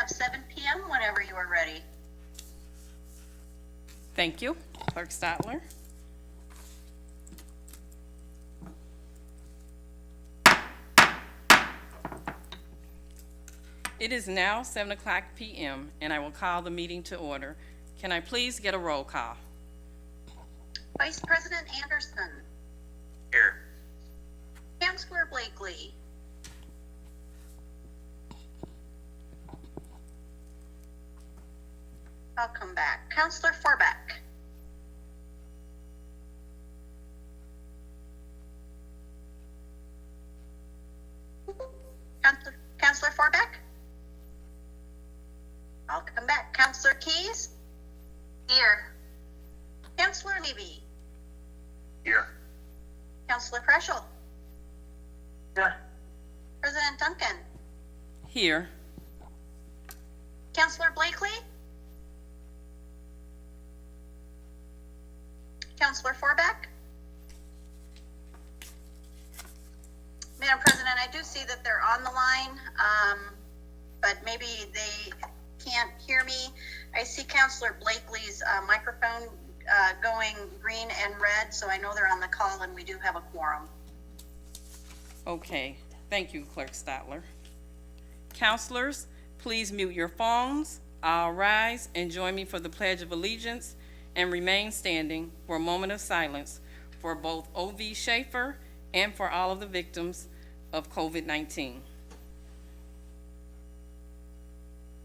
have 7 p.m. whenever you are ready. Thank you, Clerk Stotler. It is now 7:00 p.m. and I will call the meeting to order. Can I please get a roll call? Vice President Anderson. Here. Chancellor Blakely. I'll come back. Counselor Forbeck. Counselor Forbeck? I'll come back. Counselor Keys? Here. Counselor Levy? Here. Counselor Preschel? Here. President Duncan? Here. Counselor Blakely? Counselor Forbeck? Madam President, I do see that they're on the line, but maybe they can't hear me. I see Counselor Blakely's microphone going green and red, so I know they're on the call and we do have a quorum. Okay, thank you, Clerk Stotler. Counselors, please mute your phones. I'll rise and join me for the Pledge of Allegiance and remain standing for a moment of silence for both O.V. Schaefer and for all of the victims of COVID-19.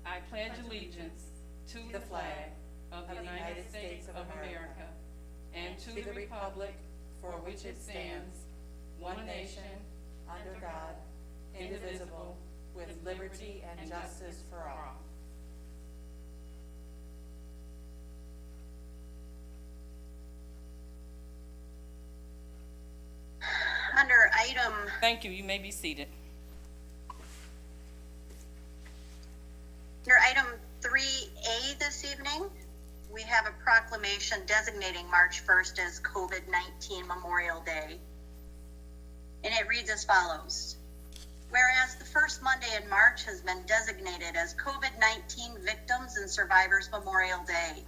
I pledge allegiance to the flag of the United States of America and to the republic for which it stands, one nation, under God, indivisible, with liberty and justice for all. Under item Thank you. You may be seated. Under item 3A this evening, we have a proclamation designating March 1st as COVID-19 Memorial Day. And it reads as follows. Whereas the first Monday in March has been designated as COVID-19 Victims and Survivors Memorial Day.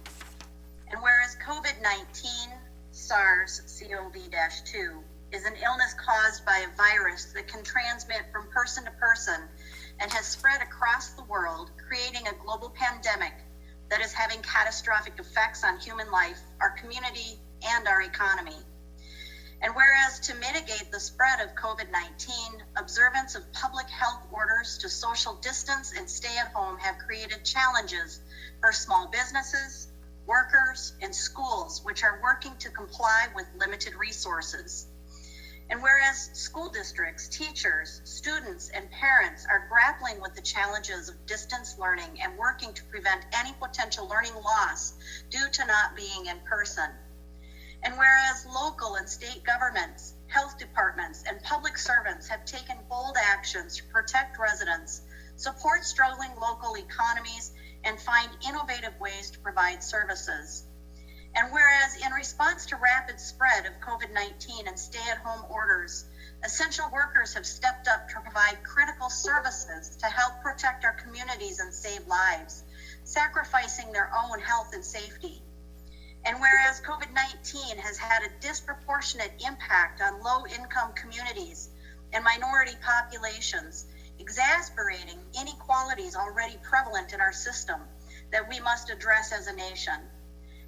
And whereas COVID-19 SARS-CoV-2 is an illness caused by a virus that can transmit from person to person and has spread across the world, creating a global pandemic that is having catastrophic effects on human life, our community, and our economy. And whereas to mitigate the spread of COVID-19, observance of public health orders to social distance and stay at home have created challenges for small businesses, workers, and schools, which are working to comply with limited resources. And whereas school districts, teachers, students, and parents are grappling with the challenges of distance learning and working to prevent any potential learning loss due to not being in person. And whereas local and state governments, health departments, and public servants have taken bold actions to protect residents, support struggling local economies, and find innovative ways to provide services. And whereas in response to rapid spread of COVID-19 and stay-at-home orders, essential workers have stepped up to provide critical services to help protect our communities and save lives, sacrificing their own health and safety. And whereas COVID-19 has had a disproportionate impact on low-income communities and minority populations, exacerbating inequalities already prevalent in our system that we must address as a nation.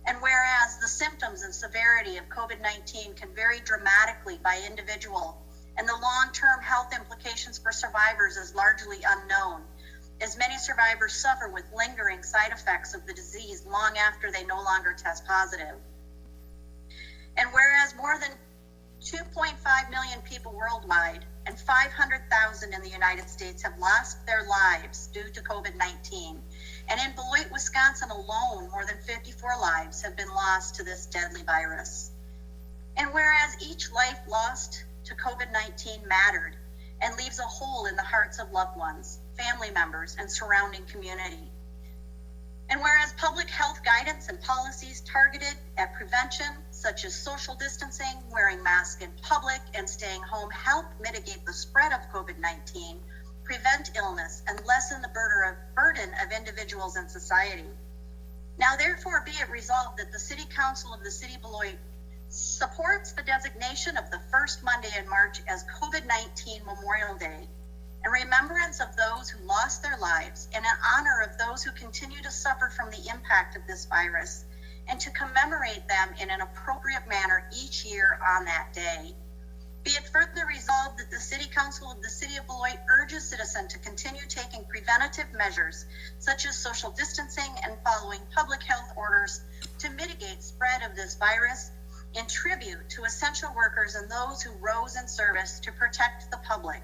And whereas the symptoms and severity of COVID-19 can vary dramatically by individual, and the long-term health implications for survivors is largely unknown, as many survivors suffer with lingering side effects of the disease long after they no longer test positive. And whereas more than 2.5 million people worldwide and 500,000 in the United States have lost their lives due to COVID-19, and in Beloit, Wisconsin alone, more than 54 lives have been lost to this deadly virus. And whereas each life lost to COVID-19 mattered and leaves a hole in the hearts of loved ones, family members, and surrounding community. And whereas public health guidance and policies targeted at prevention, such as social distancing, wearing masks in public, and staying home help mitigate the spread of COVID-19, prevent illness, and lessen the burden of individuals in society. Now therefore be it resolved that the City Council of the City of Beloit supports the designation of the first Monday in March as COVID-19 Memorial Day, in remembrance of those who lost their lives and in honor of those who continue to suffer from the impact of this virus, and to commemorate them in an appropriate manner each year on that day. Be it further resolved that the City Council of the City of Beloit urges citizens to continue taking preventative measures such as social distancing and following public health orders to mitigate spread of this virus, in tribute to essential workers and those who rose in service to protect the public.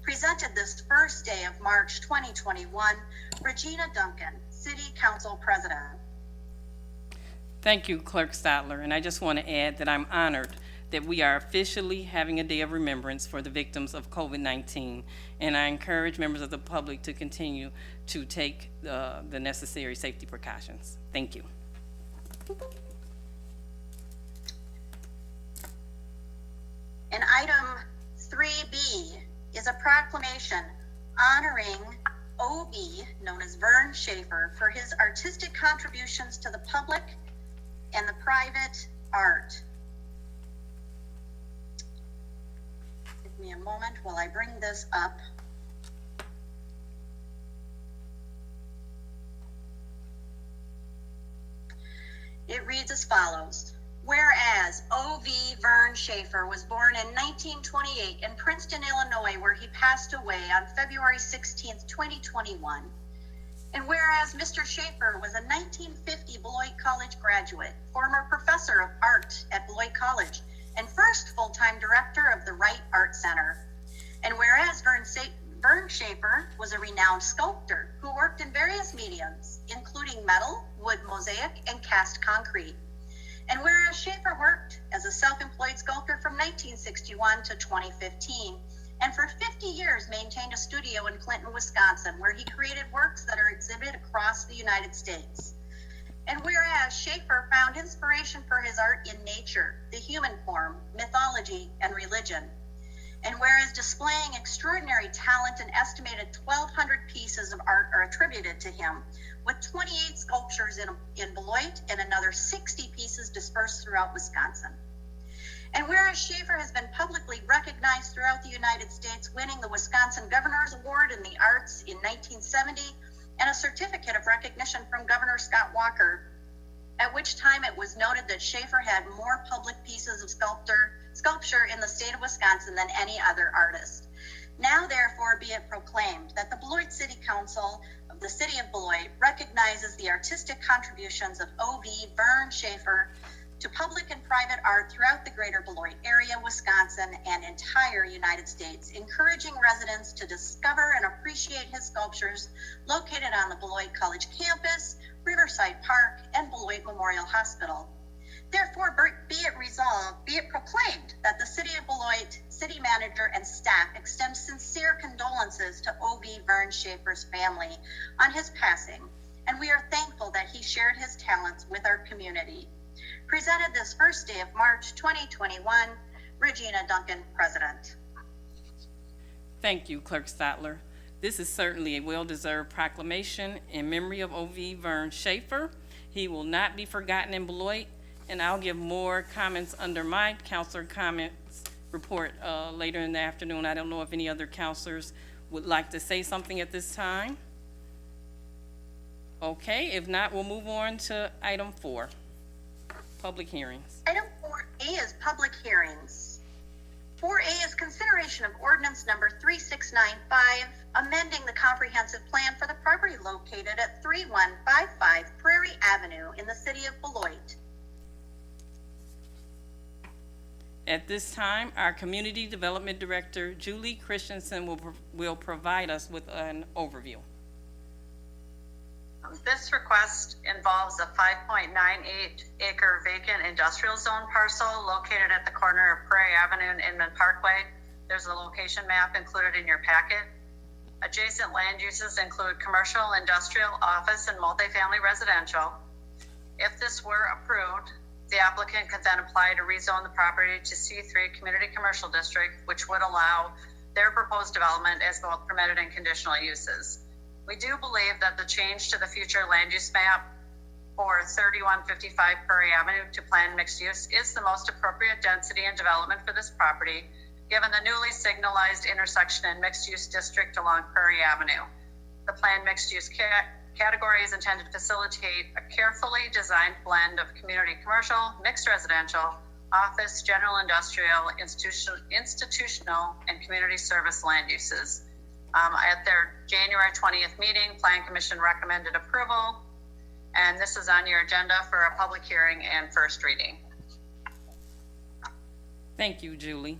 Presented this first day of March 2021, Regina Duncan, City Council President. Thank you, Clerk Stadler, and I just want to add that I'm honored that we are officially having a day of remembrance for the victims of COVID-19, and I encourage members of the public to continue to take the necessary safety precautions. Thank you. And item 3B is a proclamation honoring OB, known as Vern Schaefer, for his artistic contributions to the public and the private art. Give me a moment while I bring this up. It reads as follows. Whereas O.V. Vern Schaefer was born in 1928 in Princeton, Illinois, where he passed away on February 16, 2021. And whereas Mr. Schaefer was a 1950 Beloit College graduate, former professor of art at Beloit College, and first full-time director of the Wright Art Center. And whereas Vern Schaefer was a renowned sculptor who worked in various mediums, including metal, wood mosaic, and cast concrete. And whereas Schaefer worked as a self-employed sculptor from 1961 to 2015, and for 50 years maintained a studio in Clinton, Wisconsin, where he created works that are exhibited across the United States. And whereas Schaefer found inspiration for his art in nature, the human form, mythology, and religion. And whereas displaying extraordinary talent, an estimated 1,200 pieces of art are attributed to him, with 28 sculptures in Beloit and another 60 pieces dispersed throughout Wisconsin. And whereas Schaefer has been publicly recognized throughout the United States, winning the Wisconsin Governor's Award in the Arts in 1970, and a certificate of recognition from Governor Scott Walker, at which time it was noted that Schaefer had more public pieces of sculpture in the state of Wisconsin than any other artist. Now, therefore, be it proclaimed that the Beloit City Council of the City of Beloit recognizes the artistic contributions of O.V. Vern Schaefer to public and private art throughout the greater Beloit area, Wisconsin, and entire United States, encouraging residents to discover and appreciate his sculptures located on the Beloit College campus, Riverside Park, and Beloit Memorial Hospital. Therefore, be it resolved, be it proclaimed that the City of Beloit, City Manager, and staff extend sincere condolences to O.V. Vern Schaefer's family on his passing, and we are thankful that he shared his talents with our community. Presented this first day of March 2021, Regina Duncan, President. Thank you, Clerk Stadler. This is certainly a well-deserved proclamation in memory of O.V. Vern Schaefer. He will not be forgotten in Beloit, and I'll give more comments under my counselor comments report later in the afternoon. I don't know if any other counselors would like to say something at this time. Okay, if not, we'll move on to item 4, public hearings. Item 4A is public hearings. 4A is consideration of ordinance number 3695, amending the comprehensive plan for the property located at 3155 Prairie Avenue in the city of Beloit. At this time, our Community Development Director, Julie Christensen, will provide us with an overview. This request involves a 5.98 acre vacant industrial zone parcel located at the corner of Prairie Avenue and Inman Parkway. There's a location map included in your packet. Adjacent land uses include commercial, industrial, office, and multifamily residential. If this were approved, the applicant could then apply to rezone the property to C3 Community Commercial District, which would allow their proposed development as both permitted and conditional uses. We do believe that the change to the future land use map for 3155 Prairie Avenue to planned mixed use is the most appropriate density and development for this property, given the newly signalized intersection and mixed use district along Prairie Avenue. The planned mixed use category is intended to facilitate a carefully designed blend of community commercial, mixed residential, office, general industrial, institutional, and community service land uses. At their January 20th meeting, Plan Commission recommended approval, and this is on your agenda for a public hearing and first reading. Thank you, Julie.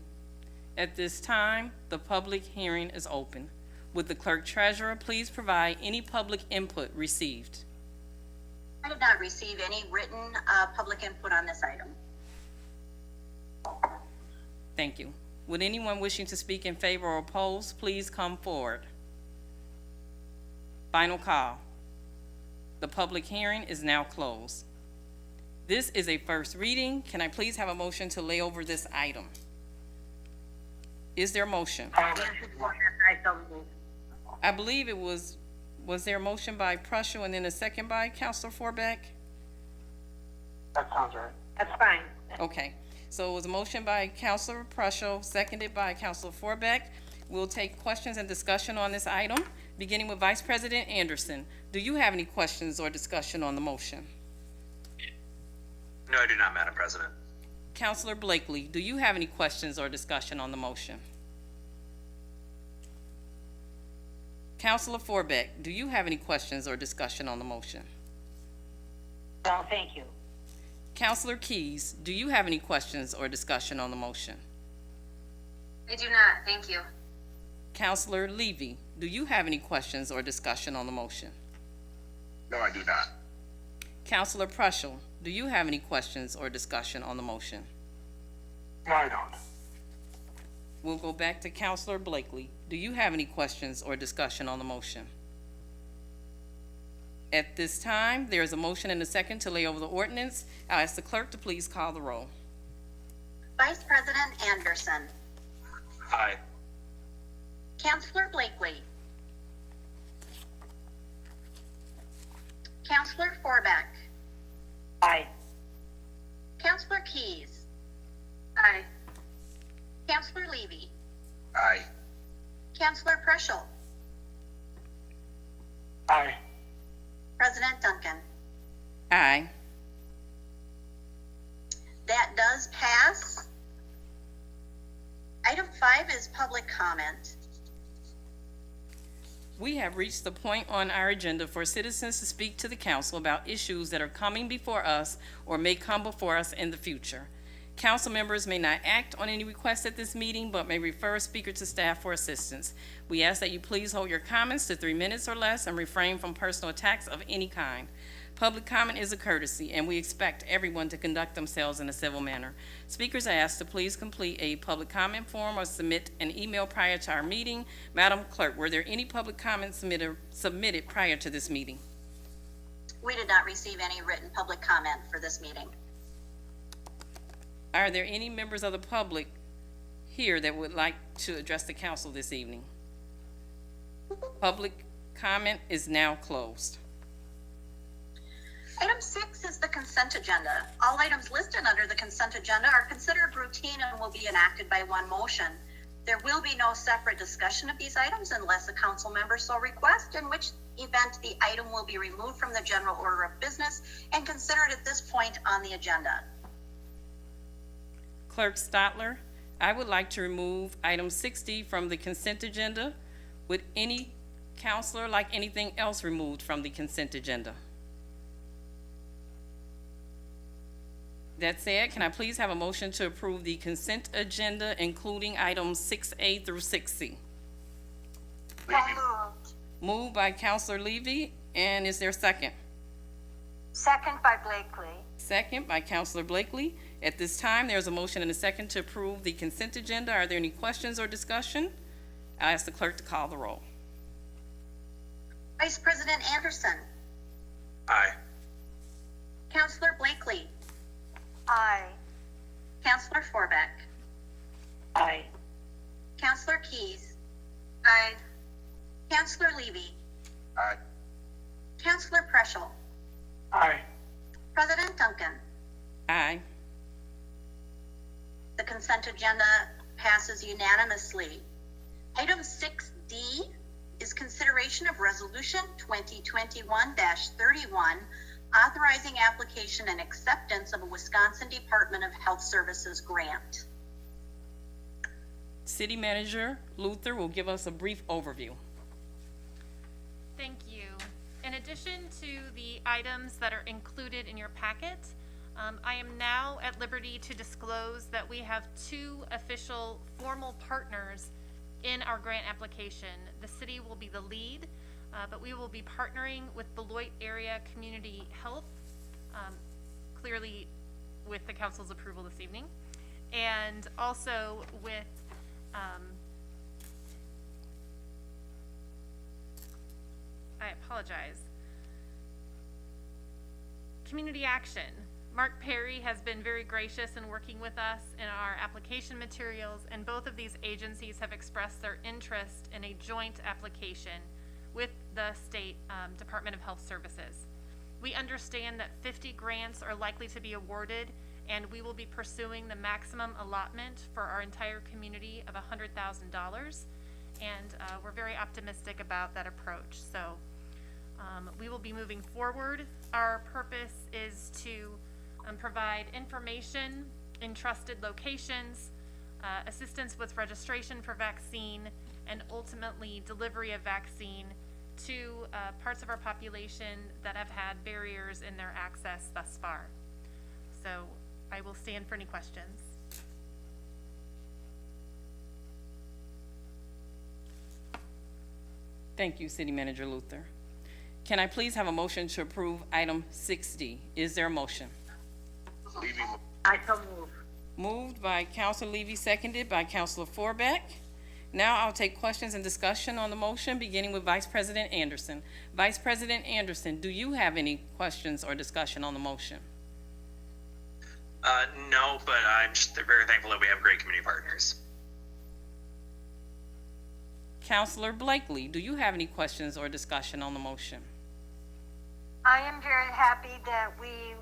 At this time, the public hearing is open. Would the clerk treasurer please provide any public input received? I did not receive any written public input on this item. Thank you. Would anyone wishing to speak in favor or oppose, please come forward. Final call. The public hearing is now closed. This is a first reading. Can I please have a motion to lay over this item? Is there a motion? I believe it was there a motion by Prushel and then a second by Councilor Forbeck? That sounds right. That's fine. Okay, so it was a motion by Councilor Prushel, seconded by Councilor Forbeck. We'll take questions and discussion on this item, beginning with Vice President Anderson. Do you have any questions or discussion on the motion? No, I do not, Madam President. Councilor Blakely, do you have any questions or discussion on the motion? Councilor Forbeck, do you have any questions or discussion on the motion? No, thank you. Councilor Keys, do you have any questions or discussion on the motion? I do not, thank you. Councilor Levy, do you have any questions or discussion on the motion? No, I do not. Councilor Prushel, do you have any questions or discussion on the motion? No, I don't. We'll go back to Councilor Blakely. Do you have any questions or discussion on the motion? At this time, there is a motion and a second to lay over the ordinance. I'll ask the clerk to please call the roll. Vice President Anderson. Aye. Councilor Blakely. Councilor Forbeck. Aye. Councilor Keys. Aye. Councilor Levy. Aye. Councilor Prushel. Aye. President Duncan. Aye. That does pass. Item 5 is public comment. We have reached the point on our agenda for citizens to speak to the council about issues that are coming before us or may come before us in the future. Council members may not act on any requests at this meeting, but may refer a speaker to staff for assistance. We ask that you please hold your comments to 3 minutes or less and refrain from personal attacks of any kind. Public comment is a courtesy, and we expect everyone to conduct themselves in a civil manner. Speakers are asked to please complete a public comment form or submit an email prior to our meeting. Madam Clerk, were there any public comments submitted prior to this meeting? We did not receive any written public comment for this meeting. Are there any members of the public here that would like to address the council this evening? Public comment is now closed. Item 6 is the consent agenda. All items listed under the consent agenda are considered routine and will be enacted by one motion. There will be no separate discussion of these items unless a council member so requests, in which event the item will be removed from the general order of business and considered at this point on the agenda. Clerk Stotler, I would like to remove item 60 from the consent agenda. Would any counselor like anything else removed from the consent agenda? That said, can I please have a motion to approve the consent agenda, including items 6A through 6C? Moved by Counselor Levy, and is there a second? Second by Blakely. Second by Counselor Blakely. At this time, there's a motion and a second to approve the consent agenda. Are there any questions or discussion? I'll ask the clerk to call the roll. Vice President Anderson. Aye. Councilor Blakely. Aye. Councilor Forbeck. Aye. Councilor Councilor Keys, Aye. Councilor Levy, Aye. Councilor Preschel, Aye. President Duncan. Aye. The consent agenda passes unanimously. Item 6D is consideration of Resolution 2021-31, authorizing application and acceptance of a Wisconsin Department of Health Services grant. City Manager Luther will give us a brief overview. Thank you. In addition to the items that are included in your packet, I am now at liberty to disclose that we have two official formal partners in our grant application. The city will be the lead, but we will be partnering with Beloit Area Community Health, clearly with the council's approval this evening, and also with I apologize. Community Action. Mark Perry has been very gracious in working with us in our application materials, and both of these agencies have expressed their interest in a joint application with the State Department of Health Services. We understand that 50 grants are likely to be awarded, and we will be pursuing the maximum allotment for our entire community of $100,000, and we're very optimistic about that approach. So we will be moving forward. Our purpose is to provide information in trusted locations, assistance with registration for vaccine, and ultimately delivery of vaccine to parts of our population that have had barriers in their access thus far. So I will stand for any questions. Thank you, City Manager Luther. Can I please have a motion to approve item 6D? Is there a motion? Levy. I so move. Moved by Councilor Levy, seconded by Councilor Forbeck. Now I'll take questions and discussion on the motion, beginning with Vice President Anderson. Vice President Anderson, do you have any questions or discussion on the motion? No, but I'm just very thankful that we have great community partners. Councilor Blakely, do you have any questions or discussion on the motion? I am very happy that we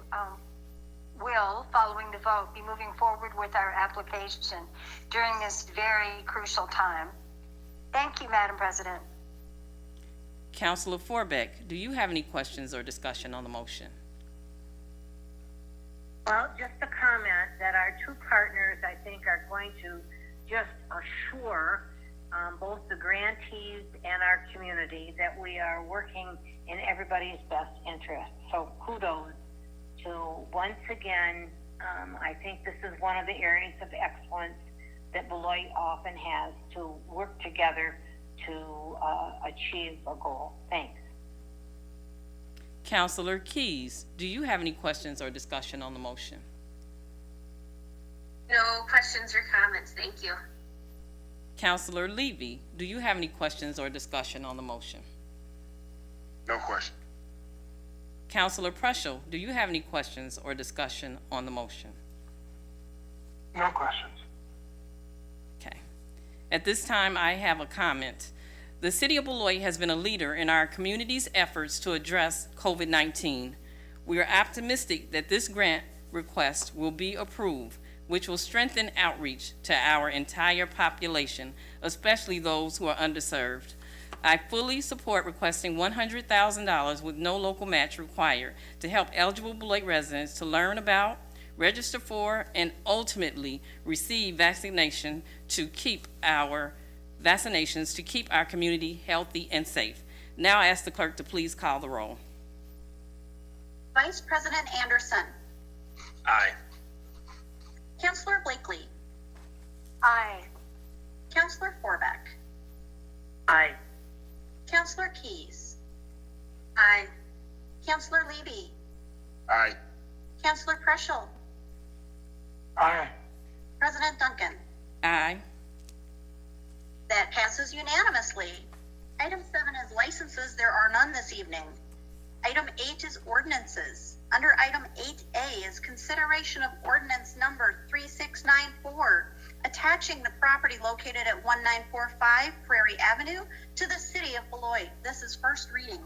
will, following the vote, be moving forward with our application during this very crucial time. Thank you, Madam President. Councilor Forbeck, do you have any questions or discussion on the motion? Well, just a comment that our two partners, I think, are going to just assure both the grantees and our community that we are working in everybody's best interest. So kudos to, once again, I think this is one of the areas of excellence that Beloit often has, to work together to achieve a goal. Thanks. Councilor Keys, do you have any questions or discussion on the motion? No questions or comments, thank you. Councilor Levy, do you have any questions or discussion on the motion? No question. Councilor Preschel, do you have any questions or discussion on the motion? No questions. Okay. At this time, I have a comment. The City of Beloit has been a leader in our community's efforts to address COVID-19. We are optimistic that this grant request will be approved, which will strengthen outreach to our entire population, especially those who are underserved. I fully support requesting $100,000 with no local match required to help eligible Beloit residents to learn about, register for, and ultimately receive vaccinations to keep our community healthy and safe. Now I ask the clerk to please call the roll. Vice President Anderson, Aye. Councilor Blakely, Aye. Councilor Forbeck, Aye. Councilor Keys, Aye. Councilor Levy, Aye. Councilor Preschel, Aye. President Duncan. Aye. That passes unanimously. Item 7 is licenses. There are none this evening. Item 8 is ordinances. Under item 8A is consideration of ordinance number 3694, attaching the property located at 1945 Prairie Avenue to the city of Beloit. This is first reading.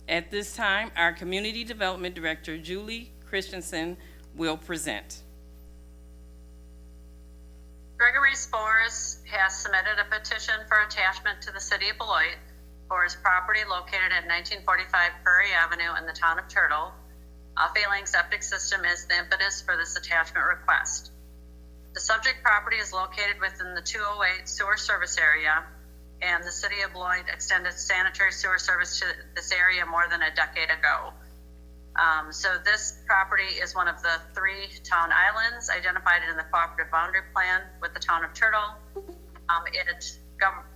At this time, our Community Development Director, Julie Christensen, will present. Gregory Spores has submitted a petition for attachment to the city of Beloit for his property located at 1945 Prairie Avenue in the town of Turtle. A failing septic system is the impetus for this attachment request. The subject property is located within the 208 sewer service area, and the city of Beloit extended sanitary sewer service to this area more than a decade ago. So this property is one of the 3 town islands identified in the cooperative boundary plan with the town of Turtle.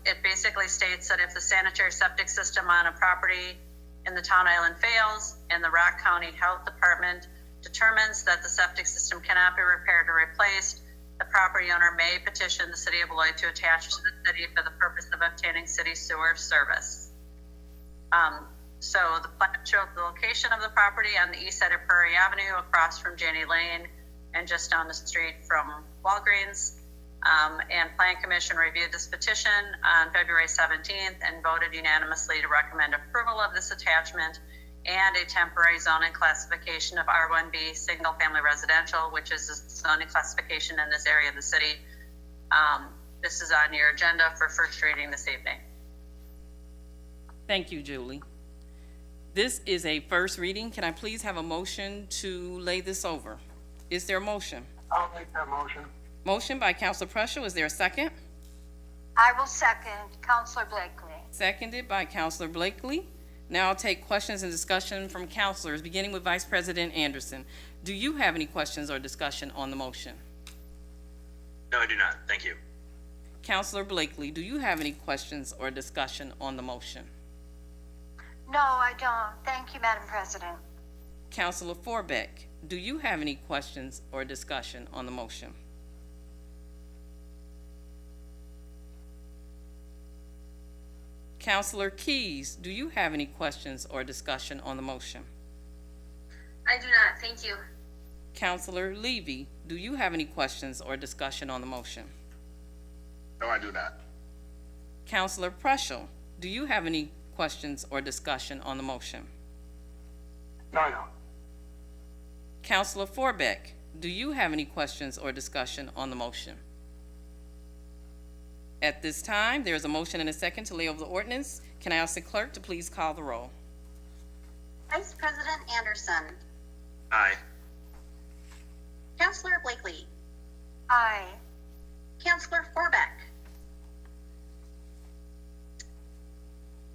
It basically states that if the sanitary septic system on a property in the town island fails and the Rock County Health Department determines that the septic system cannot be repaired or replaced, the property owner may petition the city of Beloit to attach to the city for the purpose of obtaining city sewer service. So the plan shows the location of the property on the east side of Prairie Avenue, across from Janney Lane, and just down the street from Walgreens. And Plan Commission reviewed this petition on February 17th and voted unanimously to recommend approval of this attachment and a temporary zoning classification of R1B single family residential, which is the zoning classification in this area of the city. This is on your agenda for first reading this evening. Thank you, Julie. This is a first reading. Can I please have a motion to lay this over? Is there a motion? I'll make that motion. Motion by Councilor Prussia. Is there a second? I will second Counselor Blakely. Seconded by Councilor Blakely. Now I'll take questions and discussion from councilors, beginning with Vice President Anderson. Do you have any questions or discussion on the motion? No, I do not. Thank you. Councilor Blakely, do you have any questions or discussion on the motion? No, I don't. Thank you, Madam President. Councilor Forbeck, do you have any questions or discussion on the motion? Councilor Keys, do you have any questions or discussion on the motion? I do not, thank you. Councilor Levy, do you have any questions or discussion on the motion? No, I do not. Councilor Prussia, do you have any questions or discussion on the motion? No, I don't. Councilor Forbeck, do you have any questions or discussion on the motion? At this time, there is a motion and a second to lay over the ordinance. Can I ask the clerk to please call the roll? Vice President Anderson. Aye. Councilor Blakely. Aye. Councilor Forbeck.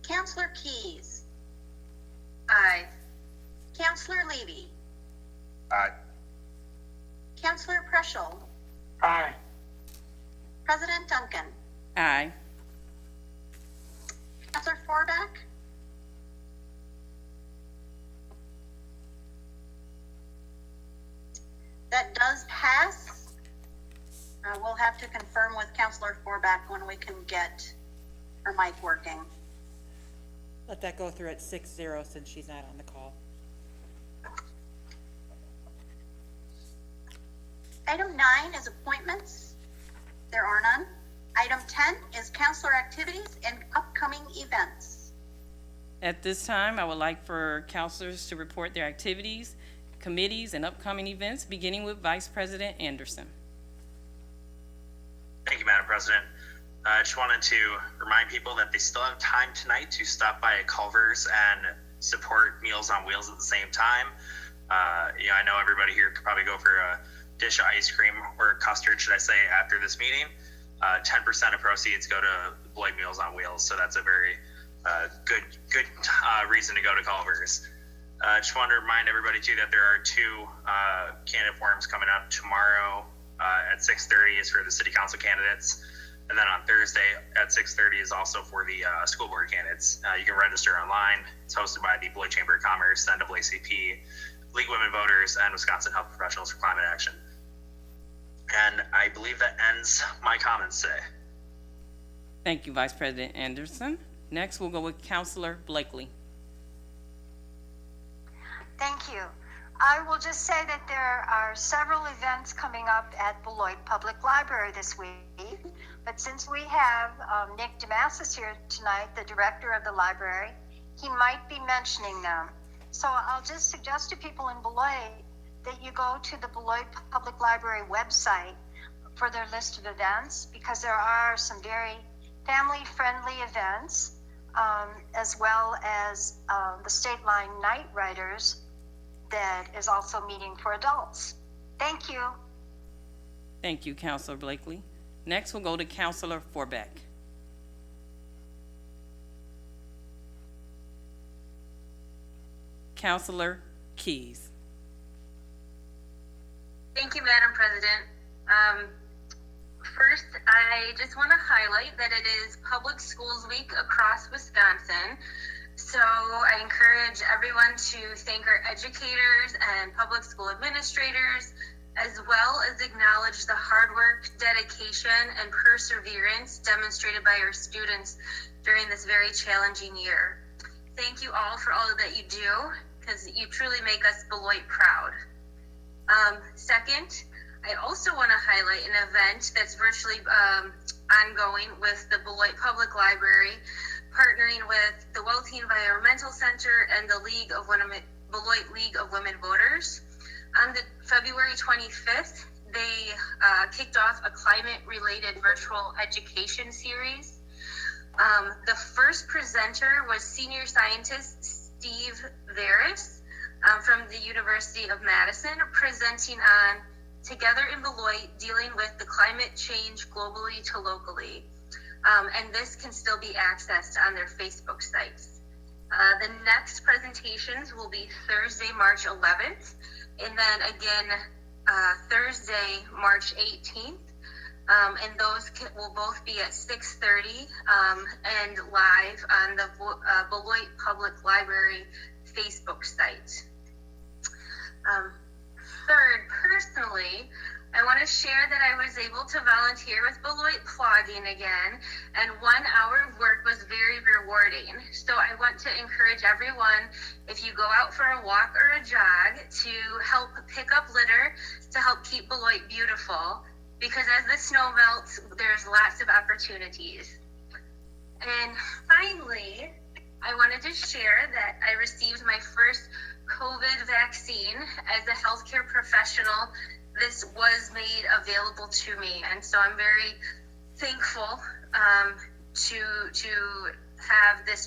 Councilor Keys. Aye. Councilor Levy. Aye. Councilor Prussia. Aye. President Duncan. Aye. Councilor Forbeck. That does pass. We'll have to confirm with Councilor Forbeck when we can get her mic working. Let that go through at 6-0 since she's not on the call. Item 9 is appointments. There are none. Item 10 is councilor activities and upcoming events. At this time, I would like for councilors to report their activities, committees, and upcoming events, beginning with Vice President Anderson. Thank you, Madam President. I just wanted to remind people that they still have time tonight to stop by Culver's and support Meals on Wheels at the same time. I know everybody here could probably go for a dish of ice cream or custard, should I say, after this meeting. 10% of proceeds go to Beloit Meals on Wheels, so that's a very good reason to go to Culver's. Just want to remind everybody too that there are 2 candidate forums coming up tomorrow at 6:30 is for the city council candidates, and then on Thursday at 6:30 is also for the school board candidates. You can register online. It's hosted by the Beloit Chamber of Commerce, NAACP, League of Women Voters, and Wisconsin Health Professionals for Climate Action. And I believe that ends my comments today. Thank you, Vice President Anderson. Next, we'll go with Councilor Blakely. Thank you. I will just say that there are several events coming up at Beloit Public Library this week. But since we have Nick Damasis here tonight, the director of the library, he might be mentioning them. So I'll just suggest to people in Beloit that you go to the Beloit Public Library website for their list of events, because there are some very family-friendly events, as well as the State Line Night Riders that is also meeting for adults. Thank you. Thank you, Councilor Blakely. Next, we'll go to Councilor Forbeck. Councilor Keys. Thank you, Madam President. First, I just want to highlight that it is Public Schools Week across Wisconsin. So I encourage everyone to thank our educators and public school administrators, as well as acknowledge the hard work, dedication, and perseverance demonstrated by our students during this very challenging year. Thank you all for all that you do, because you truly make us Beloit proud. Second, I also want to highlight an event that's virtually ongoing with the Beloit Public Library, partnering with the Wealthy Environmental Center and the Beloit League of Women Voters. On the February 25th, they kicked off a climate-related virtual education series. The first presenter was senior scientist Steve Veris from the University of Madison, presenting on Together in Beloit, dealing with the climate change globally to locally. And this can still be accessed on their Facebook sites. The next presentations will be Thursday, March 11th, and then again Thursday, March 18th. And those will both be at 6:30 and live on the Beloit Public Library Facebook site. Third, personally, I want to share that I was able to volunteer with Beloit Plogging again, and 1 hour of work was very rewarding. So I want to encourage everyone, if you go out for a walk or a jog, to help pick up litter to help keep Beloit beautiful, because as the snow melts, there's lots of opportunities. And finally, I wanted to share that I received my first COVID vaccine as a healthcare professional. This was made available to me, and so I'm very thankful to have this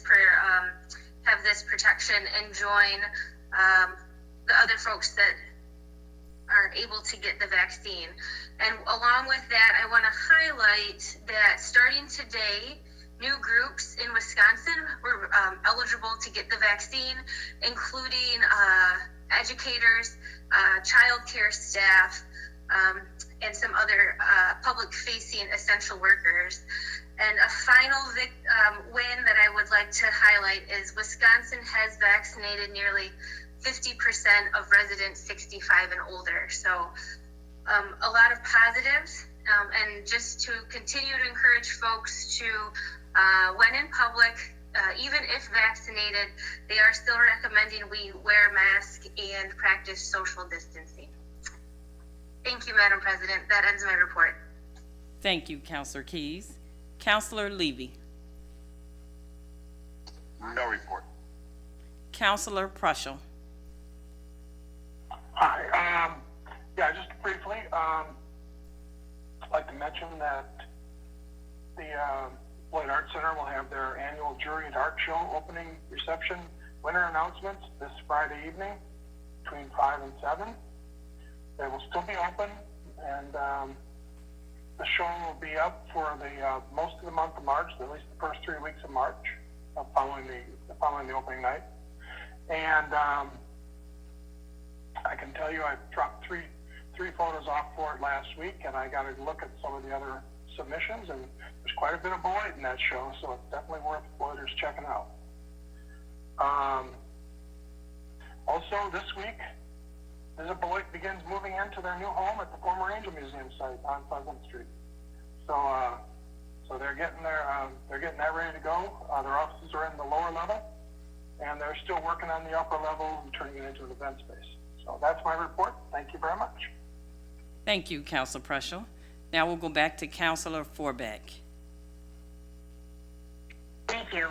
protection and join the other folks that are able to get the vaccine. And along with that, I want to highlight that starting today, new groups in Wisconsin were eligible to get the vaccine, including educators, childcare staff, and some other public-facing essential workers. And a final win that I would like to highlight is Wisconsin has vaccinated nearly 50% of residents 65 and older. So a lot of positives, and just to continue to encourage folks to, when in public, even if vaccinated, they are still recommending we wear masks and practice social distancing. Thank you, Madam President. That ends my report. Thank you, Councilor Keys. Councilor Levy. No report. Councilor Prushel. Hi. Yeah, just briefly, I'd like to mention that the Beloit Arts Center will have their annual Jury and Art Show opening reception winter announcements this Friday evening between 5 and 7. They will still be open, and the show will be up for the most of the month of March, at least the first 3 weeks of March, following the opening night. And I can tell you I dropped three photos off for it last week, and I got to look at some of the other submissions, and there's quite a bit of Beloit in that show, so it's definitely worth Beloiters checking out. Also this week, Beloit begins moving into their new home at the former Angel Museum site on Pleasant Street. So they're getting that ready to go. Their offices are in the lower level, and they're still working on the upper level and turning it into an event space. So that's my report. Thank you very much. Thank you, Councilor Prushel. Now we'll go back to Councilor Forbeck. Thank you.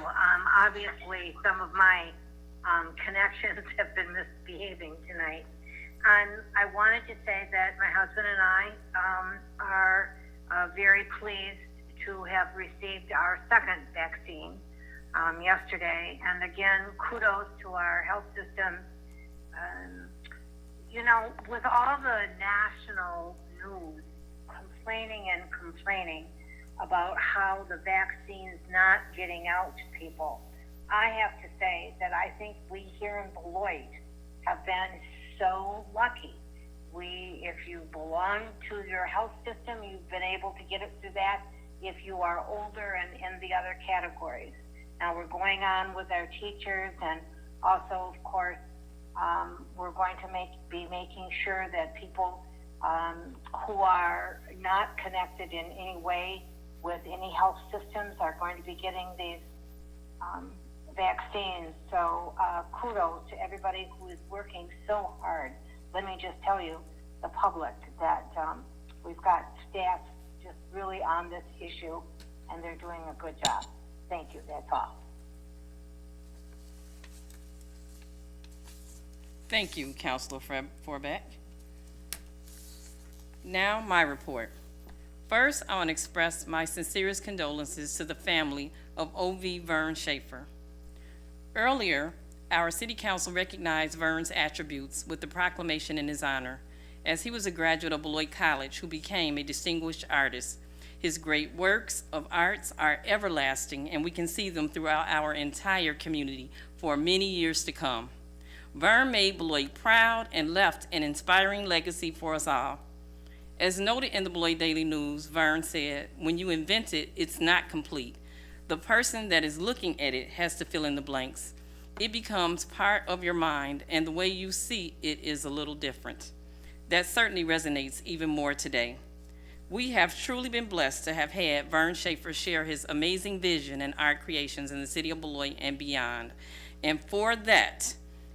Obviously, some of my connections have been misbehaving tonight. I wanted to say that my husband and I are very pleased to have received our second vaccine yesterday. And again, kudos to our health system. You know, with all the national news complaining about how the vaccine's not getting out to people, I have to say that I think we here in Beloit have been so lucky. If you belong to your health system, you've been able to get it through that. If you are older and in the other categories. Now we're going on with our teachers, and also, of course, we're going to be making sure that people who are not connected in any way with any health systems are going to be getting these vaccines. So kudos to everybody who is working so hard. Let me just tell you, the public, that we've got staff just really on this issue, and they're doing a good job. Thank you. That's all. Thank you, Councilor Forbeck. Now, my report. First, I want to express my sincerest condolences to the family of O.V. Vern Schaefer. Earlier, our City Council recognized Vern's attributes with the proclamation in his honor, as he was a graduate of Beloit College who became a distinguished artist. His great works of arts are everlasting, and we can see them throughout our entire community for many years to come. Vern made Beloit proud and left an inspiring legacy for us all. As noted in the Beloit Daily News, Vern said, "When you invent it, it's not complete. The person that is looking at it has to fill in the blanks. It becomes part of your mind, and the way you see it is a little different." That certainly resonates even more today. We have truly been blessed to have had Vern Schaefer share his amazing vision and art creations in the city of Beloit and beyond. And for that,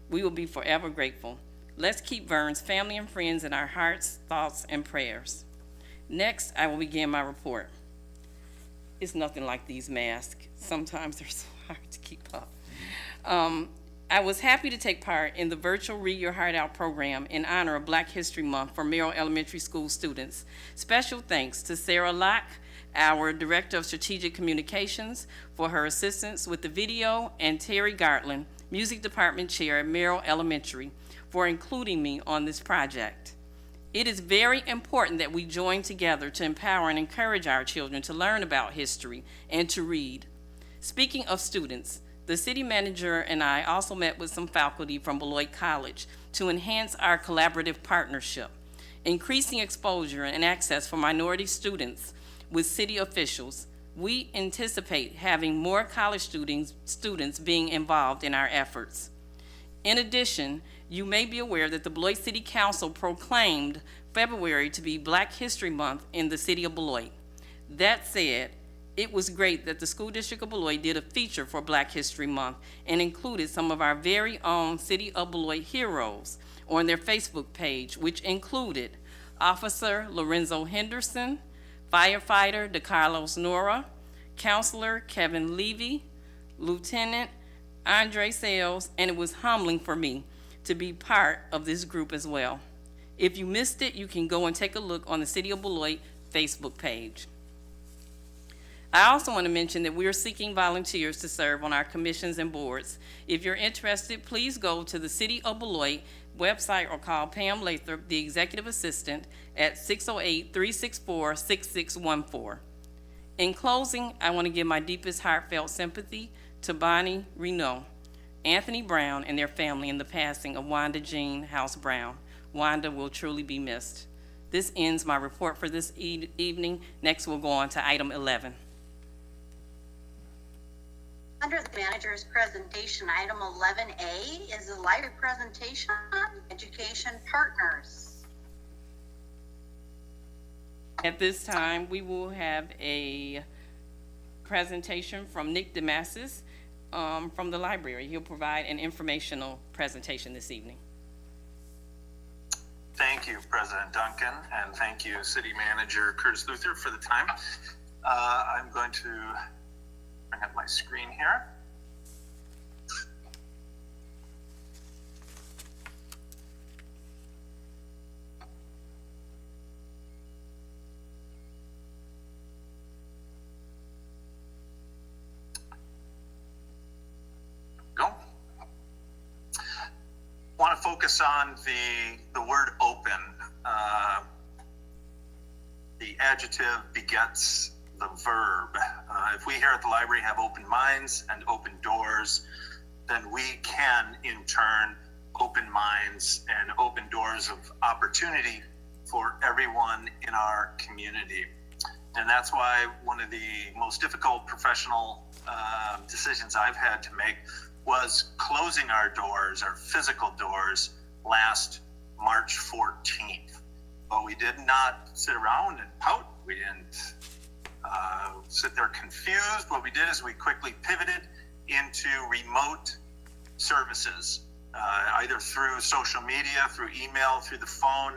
we will be forever grateful. Let's keep Vern's family and friends in our hearts, thoughts, and prayers. Next, I will begin my report. It's nothing like these masks. Sometimes they're so hard to keep up. I was happy to take part in the virtual Read Your Heart Out program in honor of Black History Month for Merrill Elementary School students. Special thanks to Sarah Locke, our Director of Strategic Communications, for her assistance with the video, and Terry Gartland, Music Department Chair at Merrill Elementary, for including me on this project. It is very important that we join together to empower and encourage our children to learn about history and to read. Speaking of students, the city manager and I also met with some faculty from Beloit College to enhance our collaborative partnership, increasing exposure and access for minority students with city officials. We anticipate having more college students being involved in our efforts. In addition, you may be aware that the Beloit City Council proclaimed February to be Black History Month in the city of Beloit. That said, it was great that the School District of Beloit did a feature for Black History Month and included some of our very own City of Beloit heroes on their Facebook page, which included Officer Lorenzo Henderson, Firefighter DeCarlos Nora, Counselor Kevin Levy, Lieutenant Andre Sales, and it was humbling for me to be part of this group as well. If you missed it, you can go and take a look on the City of Beloit Facebook page. I also want to mention that we are seeking volunteers to serve on our commissions and boards. If you're interested, please go to the City of Beloit website or call Pam Lathrop, the Executive Assistant, at 608-364-6614. In closing, I want to give my deepest heartfelt sympathy to Bonnie Renault, Anthony Brown, and their family in the passing of Wanda Jean House Brown. Wanda will truly be missed. This ends my report for this evening. Next, we'll go on to item 11. Under the manager's presentation, item 11A is a library presentation on education partners. At this time, we will have a presentation from Nick Demasis from the library. He'll provide an informational presentation this evening. Thank you, President Duncan, and thank you, City Manager Curtis Luther, for the time. I'm going to bring up my screen here. Go. Want to focus on the word open. The adjective begets the verb. If we here at the library have open minds and open doors, then we can in turn open minds and open doors of opportunity for everyone in our community. And that's why one of the most difficult professional decisions I've had to make was closing our doors, our physical doors, last March 14th. But we did not sit around and pout. We didn't sit there confused. What we did is we quickly pivoted into remote services, either through social media, through email, through the phone,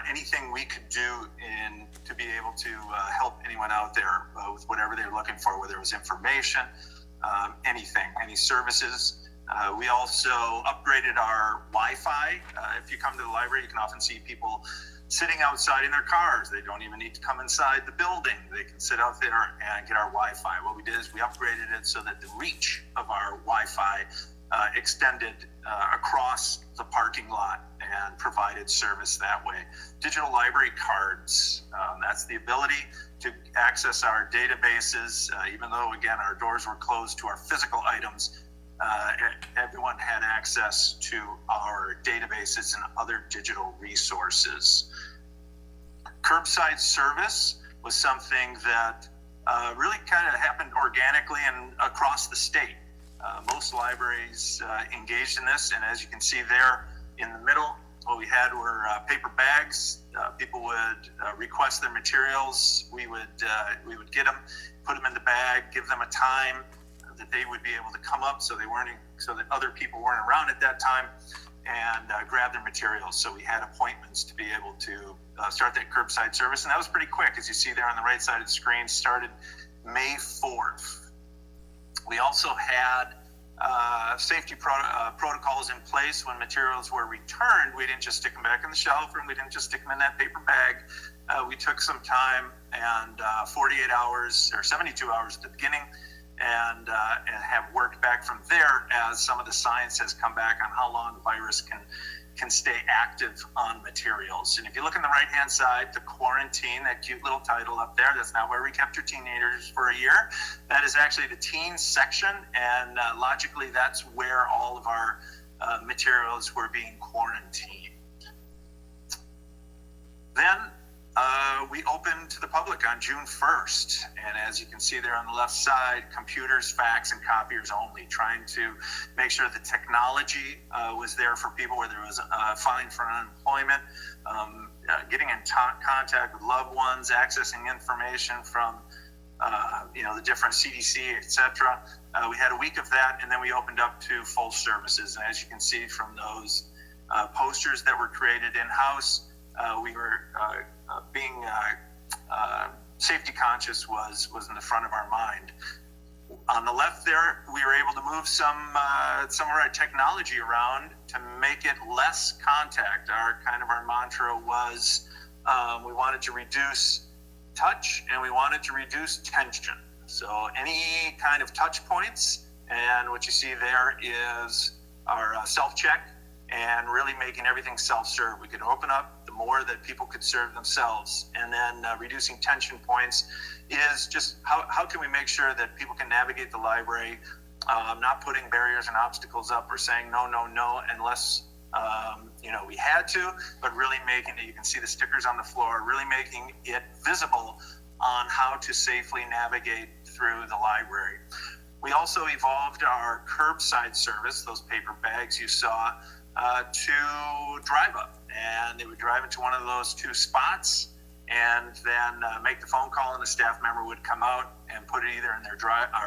anything we could do to be able to help anyone out there with whatever they were looking for, whether it was information, anything, any services. We also upgraded our Wi-Fi. If you come to the library, you can often see people sitting outside in their cars. They don't even need to come inside the building. They can sit out there and get our Wi-Fi. What we did is we upgraded it so that the reach of our Wi-Fi extended across the parking lot and provided service that way. Digital library cards, that's the ability to access our databases, even though, again, our doors were closed to our physical items. Everyone had access to our databases and other digital resources. Curbside service was something that really kind of happened organically and across the state. Most libraries engaged in this, and as you can see there in the middle, what we had were paper bags. People would request their materials. We would get them, put them in the bag, give them a time that they would be able to come up so that other people weren't around at that time, and grab their materials. So we had appointments to be able to start that curbside service, and that was pretty quick. As you see there on the right side of the screen, started May 4th. We also had safety protocols in place when materials were returned. We didn't just stick them back in the shelf, and we didn't just stick them in that paper bag. We took some time and 48 hours or 72 hours at the beginning, and have worked back from there as some of the science has come back on how long the virus can stay active on materials. And if you look on the right-hand side, the Quaran-Teen, that cute little title up there, that's not where we kept your teenagers for a year. That is actually the teen section, and logically, that's where all of our materials were being quarantined. Then we opened to the public on June 1st. And as you can see there on the left side, computers, fax, and copiers only, trying to make sure the technology was there for people, whether it was filing for unemployment, getting in contact with loved ones, accessing information from the different CDC, etc. We had a week of that, and then we opened up to full services. And as you can see from those posters that were created in-house, we were being safety conscious was in the front of our mind. On the left there, we were able to move some of our technology around to make it less contact. Our mantra was we wanted to reduce touch and we wanted to reduce tension. So any kind of touch points, and what you see there is our self-check, and really making everything self-serve. We could open up the more that people could serve themselves, and then reducing tension points is just how can we make sure that people can navigate the library, not putting barriers and obstacles up or saying no unless we had to, but really making it, you can see the stickers on the floor, really making it visible on how to safely navigate through the library. We also evolved our curbside service, those paper bags you saw, to drive up, and they would drive into one of those two spots and then make the phone call, and the staff member would come out and put it either in their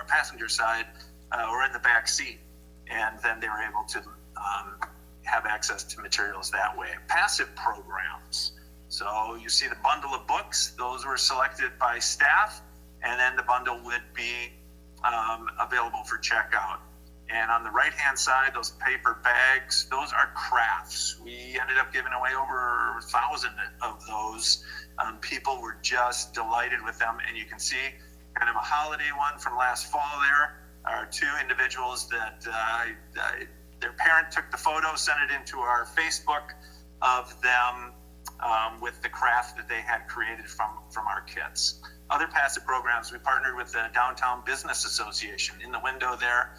passenger side or in the back seat, and then they were able to have access to materials that way. Passive programs. So you see the bundle of books, those were selected by staff, and then the bundle would be available for checkout. And on the right-hand side, those paper bags, those are crafts. We ended up giving away over 1,000 of those. People were just delighted with them. And you can see kind of a holiday one from last fall there are two individuals that their parent took the photo, sent it into our Facebook of them with the craft that they had created from our kits. Other passive programs, we partnered with the Downtown Business Association. In the window there,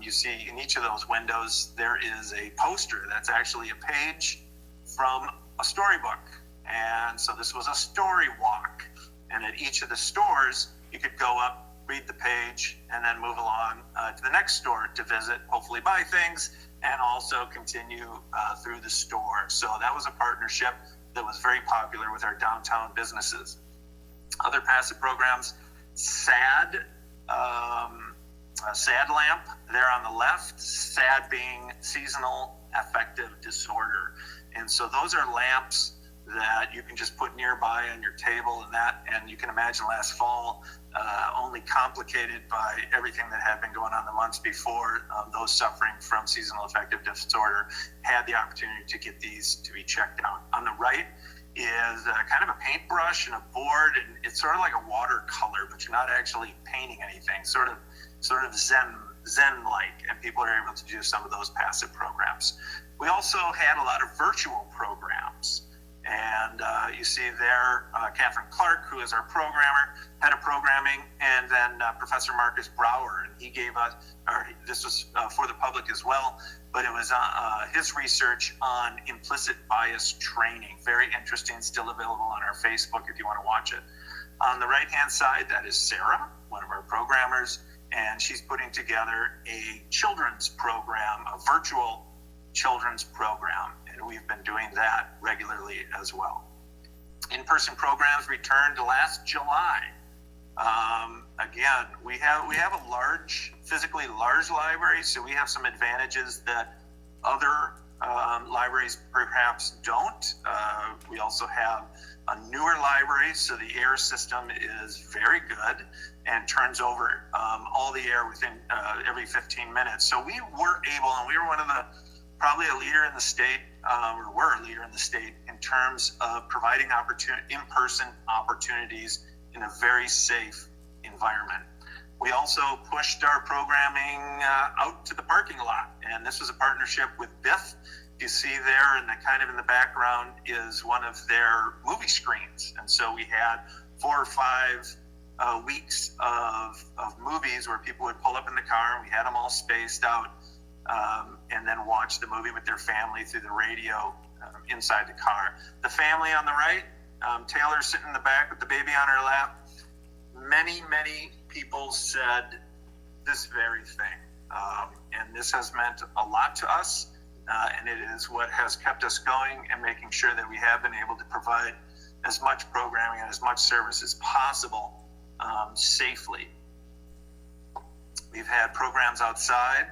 you see in each of those windows, there is a poster that's actually a page from a storybook. And so this was a story walk. And at each of the stores, you could go up, read the page, and then move along to the next store to visit, hopefully buy things, and also continue through the store. So that was a partnership that was very popular with our downtown businesses. Other passive programs, SAD lamp there on the left, SAD being seasonal affective disorder. And so those are lamps that you can just put nearby on your table and you can imagine last fall, only complicated by everything that had been going on the months before, those suffering from seasonal affective disorder had the opportunity to get these to be checked out. On the right is kind of a paintbrush and a board, and it's sort of like a watercolor, but you're not actually painting anything, sort of Zen-like, and people are able to do some of those passive programs. We also had a lot of virtual programs. And you see there, Catherine Clark, who is our programmer, head of programming, and then Professor Marcus Brower. And he gave us, this was for the public as well, but it was his research on implicit bias training. Very interesting, still available on our Facebook if you want to watch it. On the right-hand side, that is Sarah, one of our programmers, and she's putting together a children's program, a virtual children's program. And we've been doing that regularly as well. In-person programs returned last July. Again, we have a physically large library, so we have some advantages that other libraries perhaps don't. We also have a newer library, so the air system is very good and turns over all the air within every 15 minutes. So we were able, and we were one of the probably a leader in the state, or were a leader in the state in terms of providing in-person opportunities in a very safe environment. We also pushed our programming out to the parking lot, and this was a partnership with BIF. You see there in the background is one of their movie screens, and so we had 4 or 5 weeks of movies where people would pull up in the car, and we had them all spaced out. And then watch the movie with their family through the radio inside the car. The family on the right, Taylor sitting in the back with the baby on her lap. Many, many people said this very thing. And this has meant a lot to us. And it is what has kept us going and making sure that we have been able to provide as much programming and as much service as possible safely. We've had programs outside.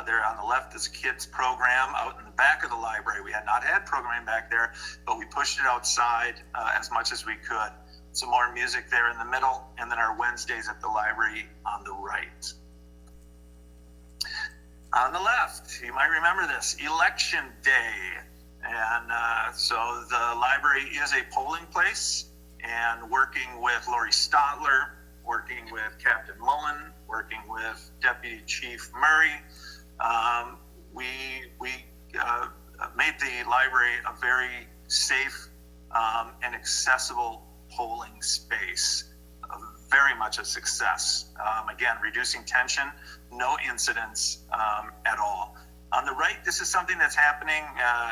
There on the left is a kids program out in the back of the library. We had not had programming back there, but we pushed it outside as much as we could. Some more music there in the middle, and then our Wednesdays at the library on the right. On the left, you might remember this, Election Day. And so the library is a polling place, and working with Lori Stotler, working with Captain Mullen, working with Deputy Chief Murray, we made the library a very safe and accessible polling space. Very much a success. Again, reducing tension, no incidents at all. On the right, this is something that's happening.